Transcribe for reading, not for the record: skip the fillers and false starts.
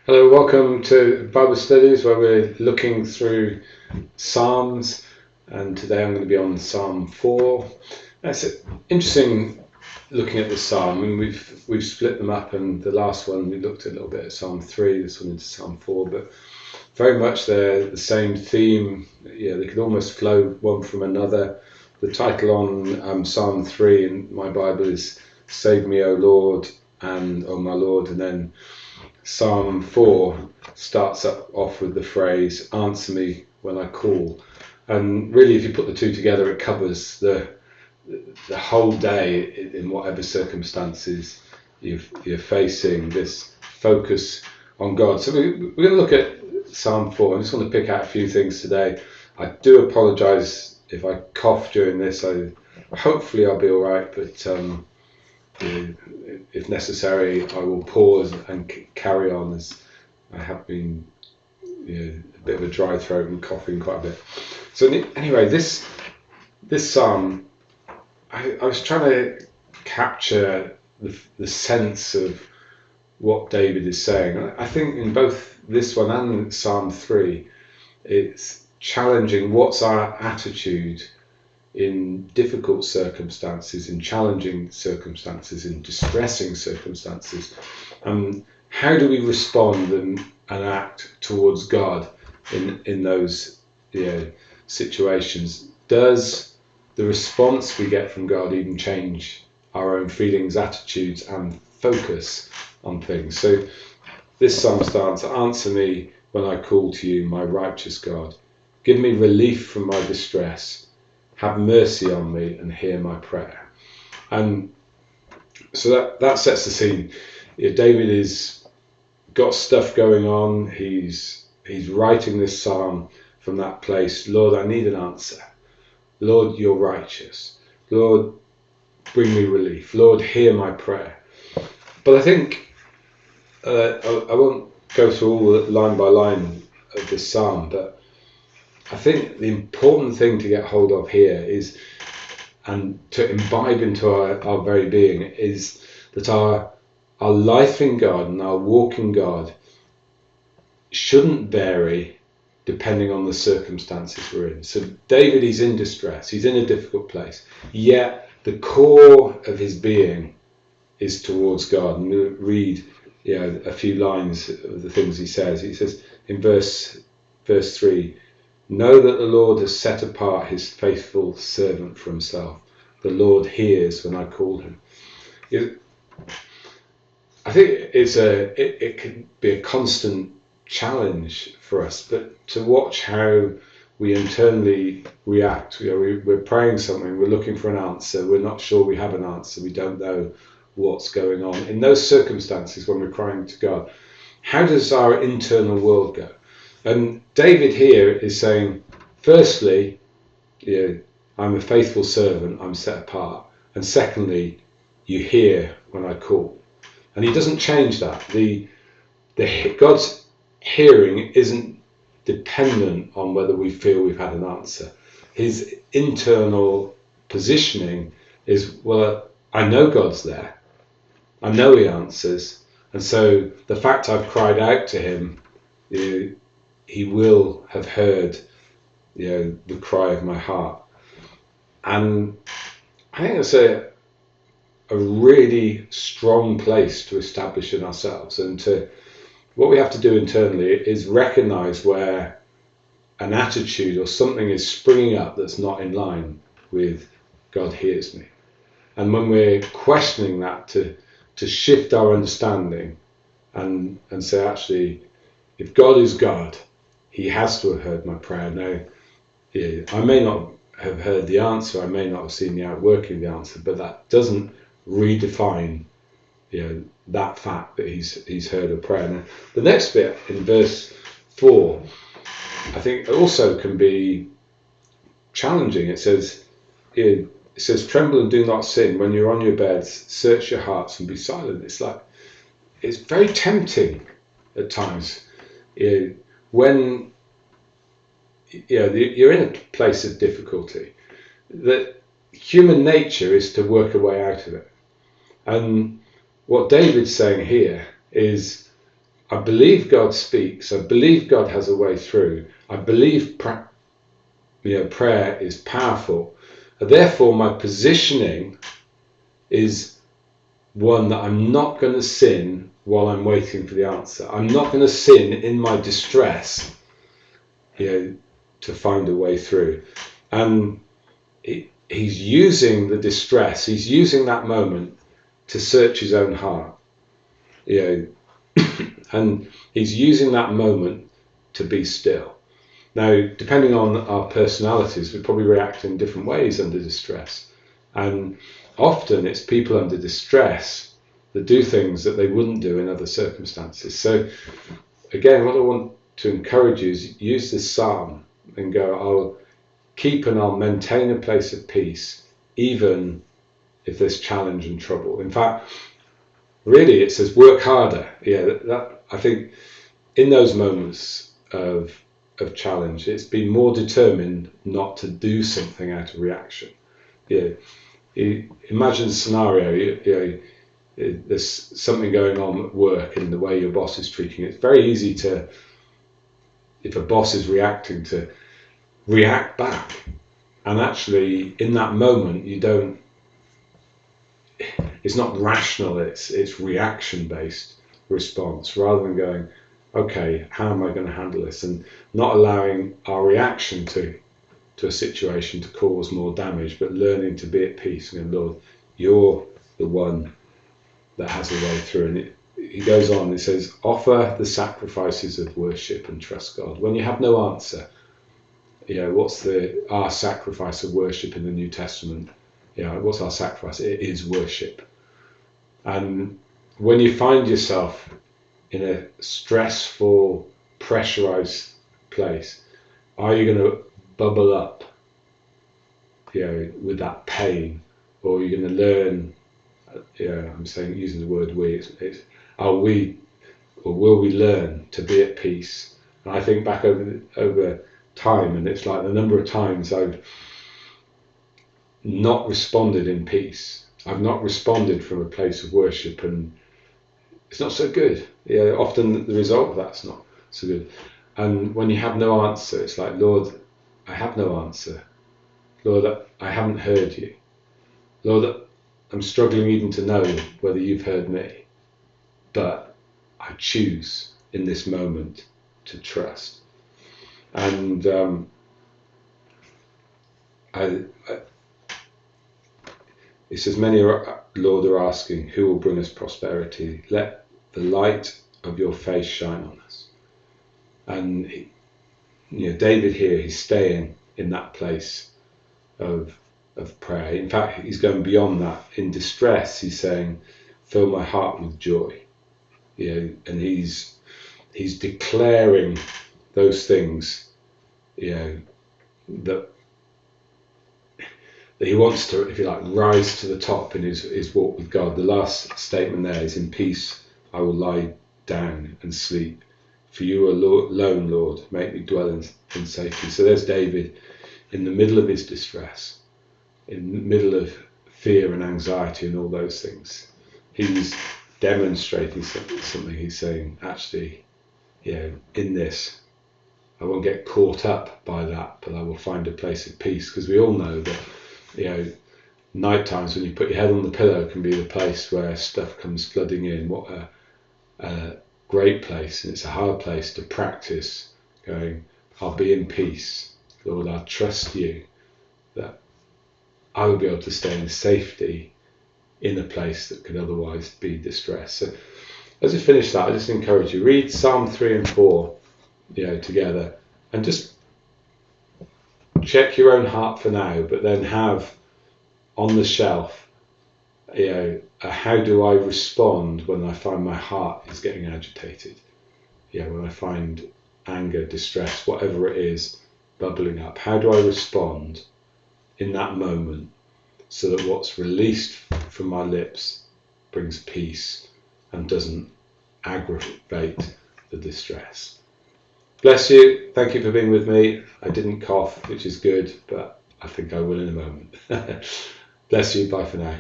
Hello, welcome to Bible Studies where we're looking through Psalms, and today I'm going to be on Psalm 4. It's interesting looking at the Psalm, and we've split them up, and the last one we looked a little bit at Psalm 3, this one into Psalm 4, but very much they're the same theme. Yeah, they could almost flow one from another. The title on Psalm 3 in my Bible is Save Me, O Lord, and O my Lord, and then Psalm 4 starts off with the phrase, answer me when I call. And really, if you put the two together, it covers the whole day in whatever circumstances you're facing, this focus on God. So we're going to look at Psalm 4. I just want to pick out a few things today. I do apologise if I cough during this. Hopefully I'll be all right, but if necessary, I will pause and carry on, as I have been a bit of a dry throat and coughing quite a bit. So anyway, this psalm, I was trying to capture the sense of what David is saying. I think in both this one and Psalm 3, it's challenging what's our attitude in difficult circumstances, in challenging circumstances, in distressing circumstances. How do we respond and act towards God in those situations? Does the response we get from God even change our own feelings, attitudes, and focus on things? So this psalm starts, answer me when I call to you, my righteous God. Give me relief from my distress. Have mercy on me and hear my prayer. And so that sets the scene. David is got stuff going on. He's writing this psalm from that place. Lord, I need an answer. Lord, you're righteous. Lord, bring me relief. Lord, hear my prayer. But I think I won't go through all line by line of this psalm, but I think the important thing to get hold of here is, and to imbibe into our very being, is that our life in God and our walk in God shouldn't vary depending on the circumstances we're in. So David, he's in distress, he's in a difficult place, yet the core of his being is towards God. And we'll read a few lines of the things he says. He says in verse 3, know that the Lord has set apart his faithful servant for himself. The Lord hears when I call him. I think it can be a constant challenge for us, but to watch how we internally react. We're praying something, we're looking for an answer, we're not sure we have an answer, we don't know what's going on. In those circumstances when we're crying to God, how does our internal world go? And David here is saying, firstly, I'm a faithful servant, I'm set apart. And secondly, you hear when I call. And he doesn't change that. God's hearing isn't dependent on whether we feel we've had an answer. His internal positioning is, well, I know God's there. I know he answers. And so the fact I've cried out to him, he will have heard the cry of my heart. And I think it's a really strong place to establish in ourselves. And what we have to do internally is recognize where an attitude or something is springing up that's not in line with God hears me. And when we're questioning that, to shift our understanding and say, actually, if God is God, he has to have heard my prayer. Now, I may not have heard the answer, I may not have seen the outworking of the answer, but that doesn't redefine that fact that he's heard a prayer. Now, the next bit in verse 4, I think also can be challenging. It says, tremble and do not sin. When you're on your beds, search your hearts and be silent. It's very tempting at times. When you're in a place of difficulty, that human nature is to work a way out of it. And what David's saying here is, I believe God speaks. I believe God has a way through. I believe prayer is powerful. And therefore, my positioning is one that I'm not going to sin while I'm waiting for the answer. I'm not going to sin in my distress, to find a way through. And he's using the distress. He's using that moment to search his own heart. And he's using that moment to be still. Now, depending on our personalities, we probably react in different ways under distress. And often it's people under distress that do things that they wouldn't do in other circumstances. So again, what I want to encourage you is use this psalm and go, I'll keep and I'll maintain a place of peace, even if there's challenge and trouble. In fact, really it says work harder. I think in those moments of challenge, it's been more determined not to do something out of reaction. Imagine a scenario, there's something going on at work and the way your boss is treating it. It's very easy to, if a boss is reacting, to react back. And actually, in that moment, it's not rational, it's reaction-based response, rather than going, okay, how am I going to handle this? And not allowing our reaction to a situation to cause more damage, but learning to be at peace and go, Lord, you're the one that has a way through. And he goes on, it says, offer the sacrifices of worship and trust God. When you have no answer, what's our sacrifice of worship in the New Testament? What's our sacrifice? It is worship. And when you find yourself in a stressful, pressurized place, are you going to bubble up, with that pain, or are you going to learn? I'm saying, using the word we. Are we, or will we learn to be at peace? And I think back over time, and it's like the number of times I've not responded in peace. I've not responded from a place of worship, and it's not so good. Often the result of that's not so good. And when you have no answer, it's like, Lord, I have no answer. Lord, I haven't heard you. Lord, I'm struggling even to know whether you've heard me. But I choose in this moment to trust. And it says, many, Lord, are asking, who will bring us prosperity? Let the light of your face shine on us. And David here, he's staying in that place of prayer. In fact, he's going beyond that. In distress, he's saying, fill my heart with joy. And he's declaring those things, that he wants to, if you like, rise to the top in his walk with God. The last statement there is, in peace I will lie down and sleep. For you alone, Lord, make me dwell in safety. So there's David in the middle of his distress, in the middle of fear and anxiety and all those things. He's demonstrating something. He's saying, actually, in this, I won't get caught up by that, but I will find a place of peace. Because we all know that, night times when you put your head on the pillow can be the place where stuff comes flooding in. What a great place, and it's a hard place to practice going, I'll be in peace. Lord, I'll trust you that I will be able to stay in safety in a place that could otherwise be distressed. So as we finish that, I just encourage you, read Psalm 3 and 4 together, and just check your own heart for now, but then have on the shelf, how do I respond when I find my heart is getting agitated? When I find anger, distress, whatever it is bubbling up, how do I respond in that moment so that what's released from my lips brings peace and doesn't aggravate the distress? Bless you. Thank you for being with me. I didn't cough, which is good, but I think I will in a moment. Bless you. Bye for now.